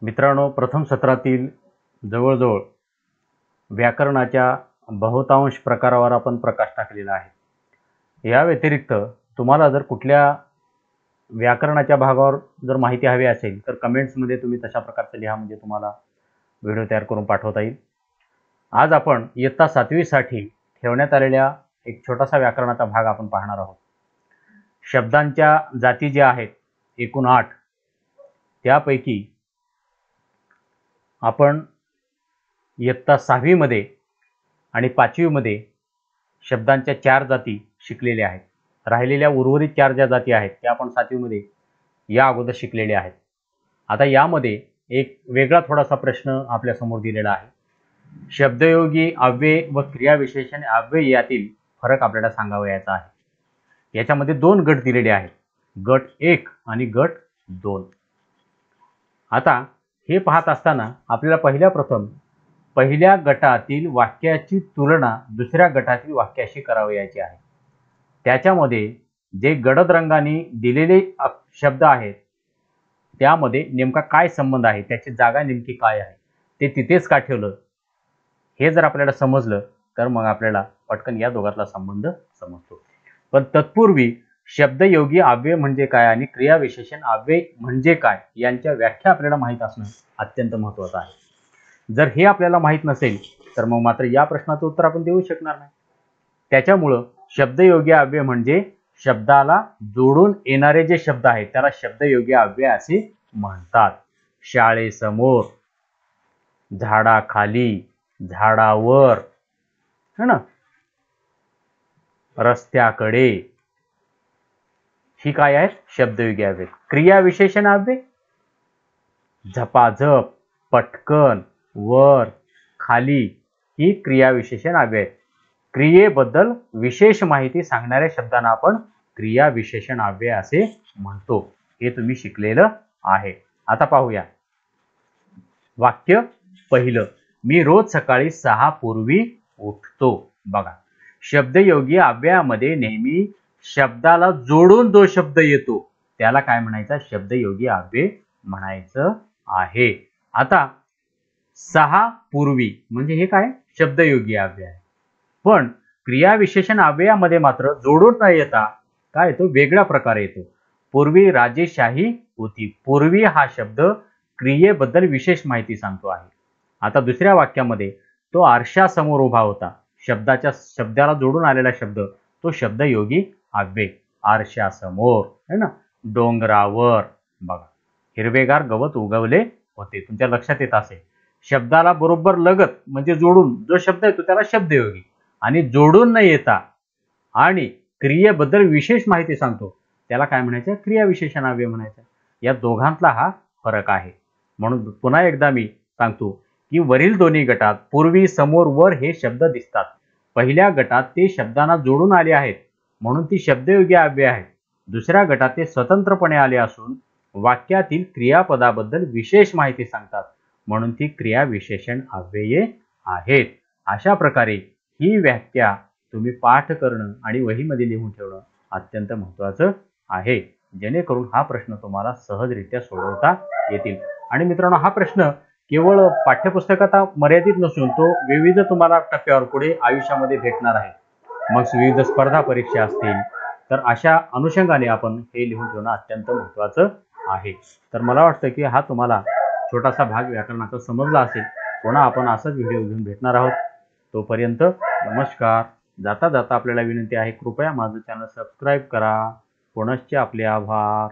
मित्रांनो, प्रथम सत्रातील जवळजवळ व्याकरणाच्या बहुतांश प्रकारावर आपण प्रकाश टाकलेला आहे। या व्यतिरिक्त तुम्हाला जर कुठल्या व्याकरणाच्या भागावर जर माहिती हवी असेल तर कमेंट्समध्ये तुम्ही तशा प्रकारचे लिहा, म्हणजे तुम्हाला व्हिडिओ तयार करून पाठवता येईल। आज आपण इयत्ता 7वी साठी ठेवण्यात आलेल्या एक छोटासा व्याकरणाचा भाग आपण पाहणार आहोत। शब्दांच्या जाती ज्या आहेत एकूण 8, त्यापैकी आपण इयत्ता 6वी मध्ये आणि 5वी मध्ये शब्दांच्या 4 जाती शिकलेल्या आहेत। राहिलेल्या उर्वरित 4 ज्या जाती आहेत त्या आपण 7वी मध्ये या अगोदर शिकलेल्या आहेत। आता यामध्ये एक वेगळा थोडासा प्रश्न आपल्या समोर दिलेला आहे। शब्दयोगी अव्यय व क्रियाविशेषण अव्यय यातील फरक आपल्याला सांगावयाचा आहे। याच्यामध्ये 2 गट दिलेले आहेत, गट 1 आणि गट 2। आता हे पाहत असताना आपल्याला पहिल्या गटातील वाक्याची तुलना दुसऱ्या गटातील वाक्याशी करावयाची आहे। त्याच्यामध्ये जे गडद रंगाने दिलेले शब्द आहेत त्यामध्ये नेमका काय संबंध आहे, त्याची जागा नेमकी काय आहे, ते तिथेच का ठेवलं, हे जर आपल्याला समजलं तर मग आपल्याला पटकन या दोघातला संबंध समजतो। पण तत्पूर्वी शब्दयोगी अव्यय म्हणजे काय आणि क्रियाविशेषण अव्यय म्हणजे काय यांच्या व्याख्या आपल्याला माहित असणं अत्यंत महत्त्वाचं आहे। जर हे आपल्याला माहित नसेल तर मग मात्र या प्रश्नाचं उत्तर आपण देऊ शकणार नाही। त्याच्यामुळे शब्दयोगी अव्यय म्हणजे शब्दाला जोडून येणारे जे शब्द आहेत त्याला शब्दयोगी अव्यय असे म्हणतात। शाळेसमोर, झाडाखाली, झाडावर, है ना, रस्त्याकडे, ही काय आहेत शब्दयोगी अव्यय। क्रियाविशेषण अव्यय झपाझप, पटकन, वर, खाली, ही क्रियाविशेषण अव्यय। क्रियेबद्दल विशेष माहिती सांगणाऱ्या शब्दांना आपण क्रियाविशेषण अव्यय असे म्हणतो। हे तुम्ही शिकलेलं आहे। आता पाहूया वाक्य पहिलं, मी रोज सकाळी 6 पूर्वी उठतो। बघा, शब्दयोगी अव्ययामध्ये नेहमी शब्दाला जोडून जो शब्द येतो त्याला काय म्हणायचं, शब्दयोगी अव्यय म्हणायचं आहे। आता 6 पूर्वी म्हणजे हे काय शब्दयोगी अव्यय आहे। पण क्रियाविशेषण अव्ययामध्ये मात्र जोडून न येता काय येतो, वेगळ्या प्रकारे येतो। पूर्वी राजेशाही होती। पूर्वी हा शब्द क्रियेबद्दल विशेष माहिती सांगतो आहे। आता दुसऱ्या वाक्यामध्ये तो आरशासमोर उभा होता। शब्दाला जोडून आलेला शब्द तो शब्दयोगी अव्यय। आरशासमोर, है ना, डोंगरावर, बघा हिरवेगार गवत उगवले होते। तुमच्या लक्षात येत असेल, शब्दाला बरोबर लगत म्हणजे जोडून जो शब्द येतो त्याला शब्दयोगी, आणि जोडून न येता आणि क्रियेबद्दल विशेष माहिती सांगतो त्याला काय म्हणायचं, क्रियाविशेषण अव्यय म्हणायचं। या दोघांतला हा फरक आहे। म्हणून पुन्हा एकदा मी सांगतो की वरील दोन्ही गटात पूर्वी, समोर, वर हे शब्द दिसतात। पहिल्या गटात ते शब्दांना जोडून आले आहेत म्हणून ती शब्दयोगी अव्यय आहेत। दुसऱ्या गटात ते स्वतंत्रपणे आले असून वाक्यातील क्रियापदाबद्दल विशेष माहिती सांगतात म्हणून ती क्रियाविशेषण अव्यये आहेत। अशा प्रकारे ही व्याख्या तुम्ही पाठ करणं आणि वहीमध्ये लिहून ठेवणं अत्यंत महत्त्वाचं आहे, जेणेकरून हा प्रश्न तुम्हाला सहजरित्या सोडवता येतील। आणि मित्रांनो, हा प्रश्न केवळ पाठ्यपुस्तकात मर्यादित नसून तो विविध तुम्हाला टप्प्यावर पुढे आयुष्यामध्ये भेटणार आहे। मग विविध स्पर्धा परीक्षा असतील तर अशा अनुषंगाने आपण हे लिहून ठेवणं अत्यंत महत्त्वाचं आहे। तर मला वाटतं की हा तुम्हाला छोटासा भाग व्याकरणाचा समजला असेल। पुन्हा आपण असाच व्हिडिओ घेऊन भेटणार आहोत। तोपर्यंत नमस्कार। जाता जाता आपल्याला विनंती आहे, कृपया माझं चॅनल सबस्क्राईब करा। पुनश्च आपले आभार।